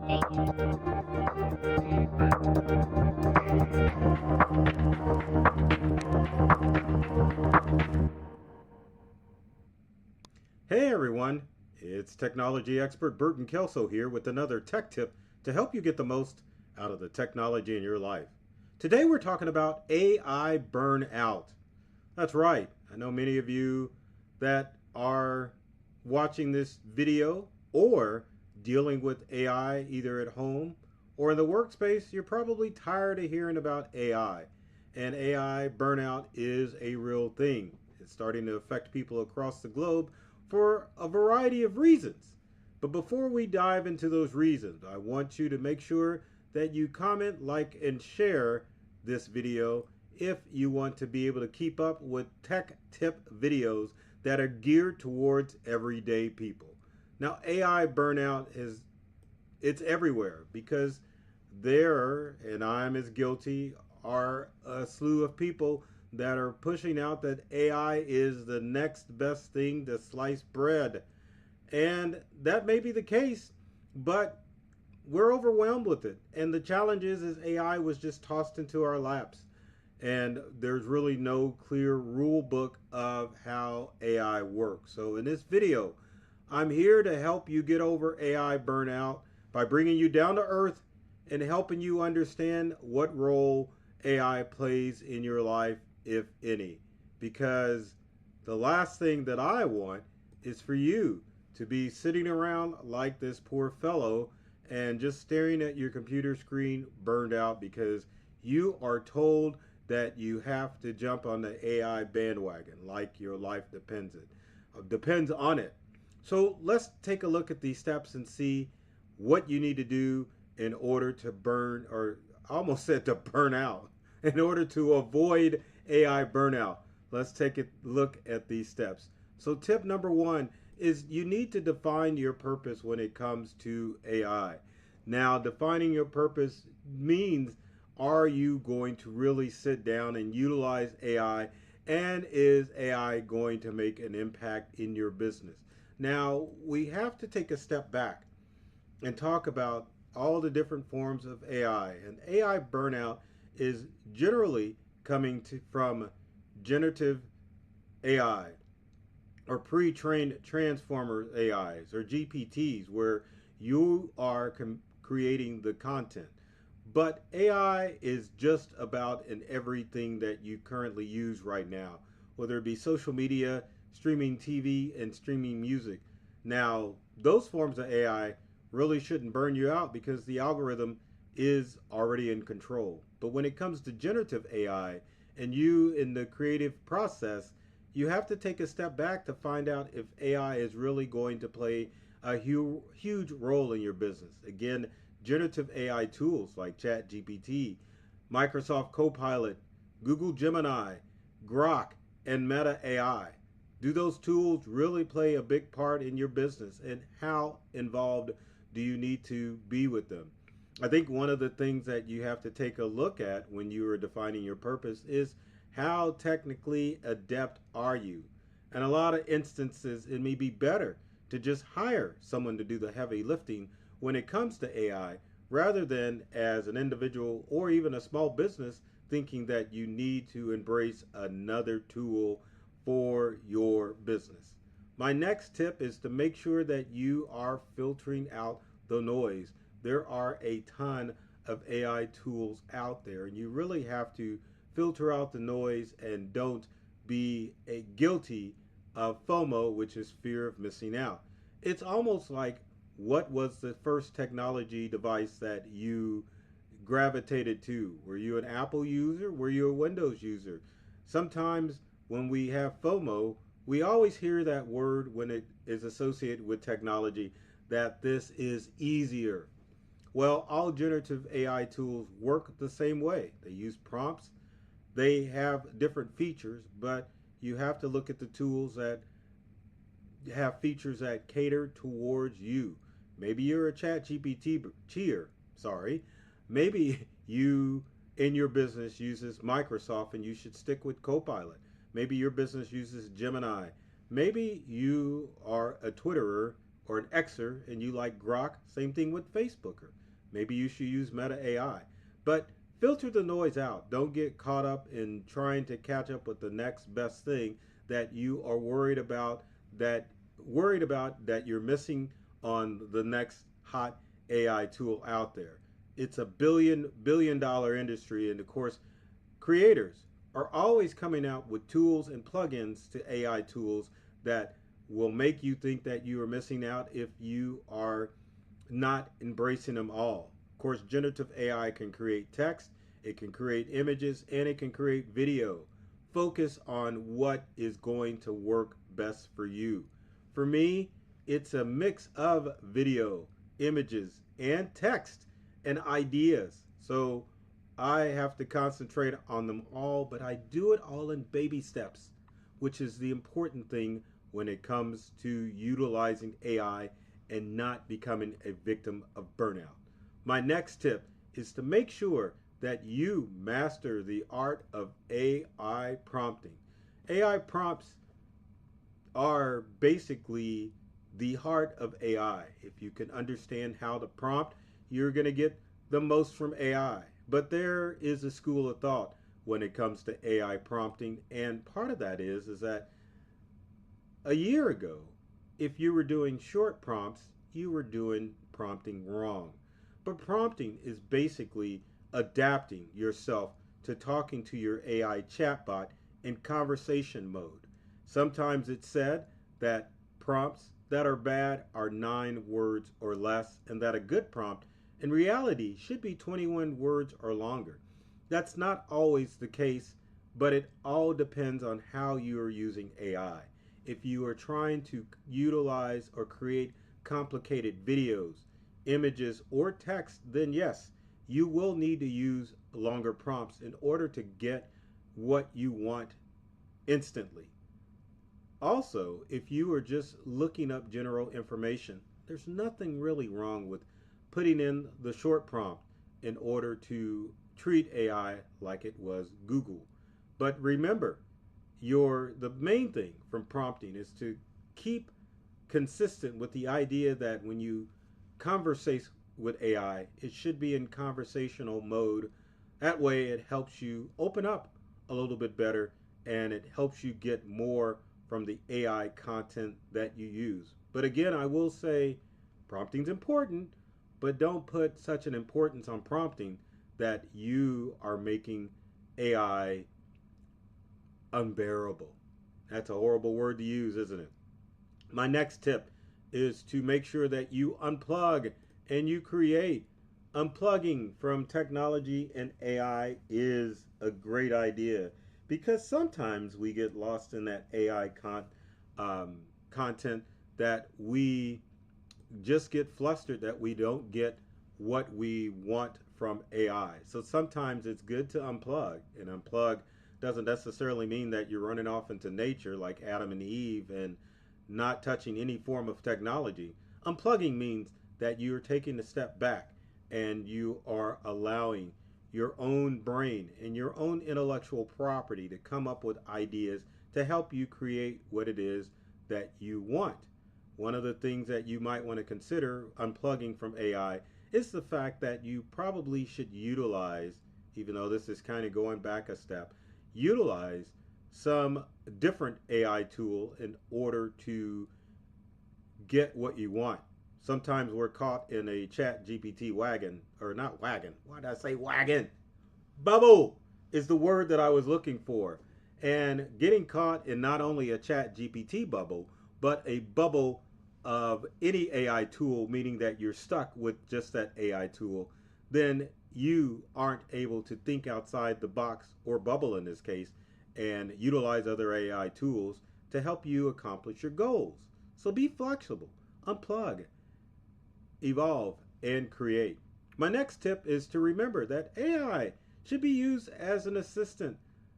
Hey everyone, it's technology expert Burton Kelso here with another tech tip to help you get the most out of the technology in your life. Today we're talking about AI burnout. That's right, I know many of you that are watching this video or dealing with AI either at home or in the workspace, you're probably tired of hearing about AI. And AI burnout is a real thing. It's starting to affect people across the globe for a variety of reasons. But before we dive into those reasons, I want you to make sure that you comment, like, and share this video if you want to be able to keep up with tech tip videos that are geared towards everyday people. Now, AI burnout it's everywhere because there, and I'm as guilty, are a slew of people that are pushing out that AI is the next best thing to sliced bread. And that may be the case, but we're overwhelmed with it. And the challenge is AI was just tossed into our laps. And there's really no clear rule book of how AI works. So in this video, I'm here to help you get over AI burnout by bringing you down to earth and helping you understand what role AI plays in your life, if any. Because the last thing that I want is for you to be sitting around like this poor fellow and just staring at your computer screen burned out because you are told that you have to jump on the AI bandwagon like your life depends on it. So let's take a look at these steps and see what you need to do in order to burn, or I almost said to burn out, in order to avoid AI burnout. Let's take a look at these steps. So tip number one is you need to define your purpose when it comes to AI. Now, defining your purpose means, are you going to really sit down and utilize AI, and is AI going to make an impact in your business? Now, we have to take a step back and talk about all the different forms of AI. And AI burnout is generally from generative AI or pre-trained transformer AIs or GPTs, where you are creating the content. But AI is just about in everything that you currently use right now, whether it be social media, streaming TV, and streaming music. Now, those forms of AI really shouldn't burn you out because the algorithm is already in control. But when it comes to generative AI and you in the creative process, you have to take a step back to find out if AI is really going to play a huge role in your business. Again, generative AI tools like ChatGPT, Microsoft Copilot, Google Gemini, Grok, and Meta AI. Do those tools really play a big part in your business, and how involved do you need to be with them? I think one of the things that you have to take a look at when you are defining your purpose is how technically adept are you? And a lot of instances, it may be better to just hire someone to do the heavy lifting when it comes to AI, rather than as an individual or even a small business thinking that you need to embrace another tool for your business. My next tip is to make sure that you are filtering out the noise. There are a ton of AI tools out there, and you really have to filter out the noise and don't be guilty of FOMO, which is fear of missing out. It's almost like, what was the first technology device that you gravitated to? Were you an Apple user? Were you a Windows user? Sometimes when we have FOMO, we always hear that word when it is associated with technology, that this is easier. Well, all generative AI tools work the same way. They use prompts, they have different features, but you have to look at the tools that have features that cater towards you. Maybe you're a chat GPT cheer, sorry. Maybe you in your business uses Microsoft and you should stick with Copilot. Maybe your business uses Gemini. Maybe you are a Twitterer or an Xer and you like Grok, same thing with Facebooker. Maybe you should use Meta AI. But filter the noise out. Don't get caught up in trying to catch up with the next best thing that you are worried about that you're missing on the next hot AI tool out there. It's a billion dollar industry, and of course creators are always coming out with tools and plugins to AI tools that will make you think that you are missing out if you are not embracing them all. Of course, generative AI can create text, it can create images, and it can create video. Focus on what is going to work best for you. For me, it's a mix of video, images, and text and ideas. So I have to concentrate on them all, but I do it all in baby steps, which is the important thing when it comes to utilizing AI and not becoming a victim of burnout. My next tip is to make sure that you master the art of AI prompting. AI prompts are basically the heart of AI. If you can understand how to prompt, you're going to get the most from AI. But there is a school of thought when it comes to AI prompting, and part of that is that a year ago, if you were doing short prompts, you were doing prompting wrong. But prompting is basically adapting yourself to talking to your AI chatbot in conversation mode. Sometimes it's said that prompts that are bad are 9 words or less, and that a good prompt in reality should be 21 words or longer. That's not always the case, but it all depends on how you are using AI. If you are trying to utilize or create complicated videos, images, or text, then yes, you will need to use longer prompts in order to get what you want instantly. Also, if you are just looking up general information, there's nothing really wrong with putting in the short prompt in order to treat AI like it was Google. But remember, the main thing from prompting is to keep consistent with the idea that when you conversate with AI, it should be in conversational mode. That way it helps you open up a little bit better, and it helps you get more from the AI content that you use. But again, I will say prompting's important, but don't put such an importance on prompting that you are making AI unbearable. That's a horrible word to use, isn't it? My next tip is to make sure that you unplug and you create. Unplugging from technology and AI is a great idea because sometimes we get lost in that content that we just get flustered that we don't get what we want from AI. So sometimes it's good to unplug, and unplug doesn't necessarily mean that you're running off into nature like Adam and Eve and not touching any form of technology. Unplugging means that you're taking a step back and you are allowing your own brain and your own intellectual property to come up with ideas to help you create what it is that you want. One of the things that you might want to consider unplugging from AI is the fact that you probably should utilize, even though this is kind of going back a step, utilize some different AI tool in order to get what you want. Sometimes we're caught in a chat GPT wagon, or not wagon. Why did I say wagon? Bubble is the word that I was looking for. And getting caught in not only a chat GPT bubble, but a bubble of any AI tool, meaning that you're stuck with just that AI tool, then you aren't able to think outside the box, or bubble in this case, and utilize other AI tools to help you accomplish your goals. So be flexible, unplug, evolve, and create. My next tip is to remember that AI should be used as an assistant,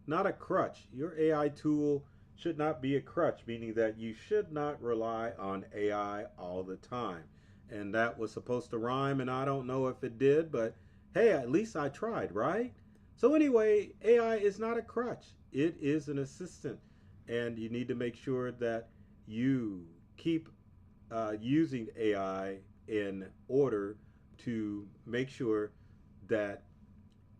not a crutch. Your AI tool should not be a crutch, meaning that you should not rely on AI all the time. And that was supposed to rhyme, and I don't know if it did, but hey, at least I tried, right? So anyway, AI is not a crutch. It is an assistant, and you need to make sure that you keep using AI in order to make sure that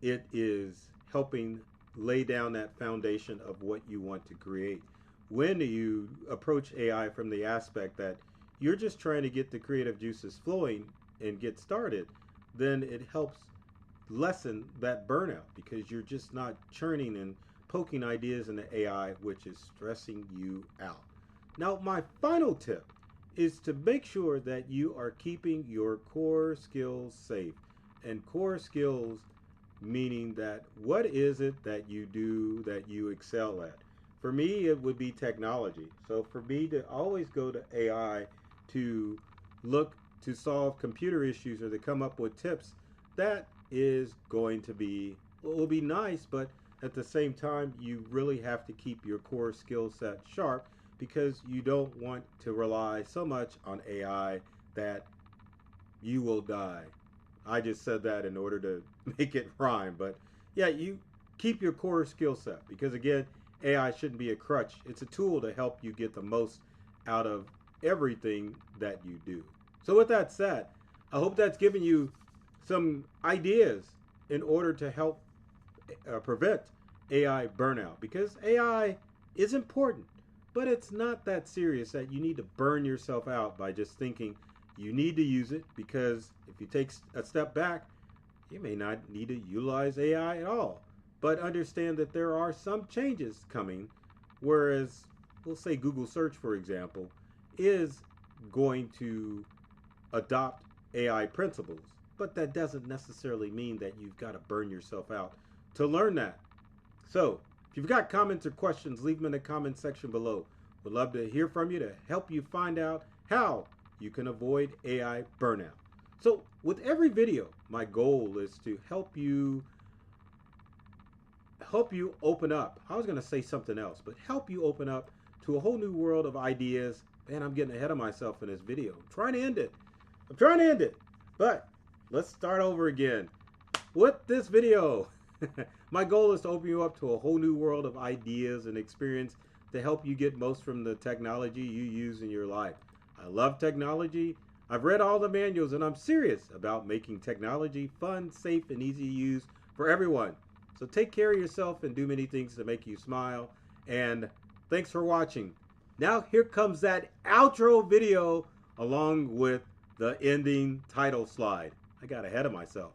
it is helping lay down that foundation of what you want to create. When you approach AI from the aspect that you're just trying to get the creative juices flowing and get started, then it helps lessen that burnout because you're just not churning and poking ideas in the AI, which is stressing you out. Now, my final tip is to make sure that you are keeping your core skills safe. And core skills meaning that what is it that you do that you excel at? For me, it would be technology. So for me to always go to AI to look to solve computer issues or to come up with tips, that is going to be, well, it will be nice, but at the same time, you really have to keep your core skill set sharp because you don't want to rely so much on AI that you will die. I just said that in order to make it rhyme, but yeah, you keep your core skill set because again, AI shouldn't be a crutch. It's a tool to help you get the most out of everything that you do. So with that said, I hope that's given you some ideas in order to help prevent AI burnout because AI is important, but it's not that serious that you need to burn yourself out by just thinking you need to use it because if you take a step back, you may not need to utilize AI at all. But understand that there are some changes coming, whereas we'll say Google search, for example, is going to adopt AI principles. But that doesn't necessarily mean that you've got to burn yourself out to learn that. So if you've got comments or questions, leave them in the comment section below. We'd love to hear from you to help you find out how you can avoid AI burnout. So with every video, my goal is to help you open up. I was going to say something else, but help you open up to a whole new world of ideas. Man, I'm getting ahead of myself in this video. I'm trying to end it. But let's start over again with this video. My goal is to open you up to a whole new world of ideas and experience to help you get most from the technology you use in your life. I love technology. I've read all the manuals and I'm serious about making technology fun, safe, and easy to use for everyone. So take care of yourself and do many things to make you smile. And thanks for watching. Now here comes that outro video along with the ending title slide. I got ahead of myself.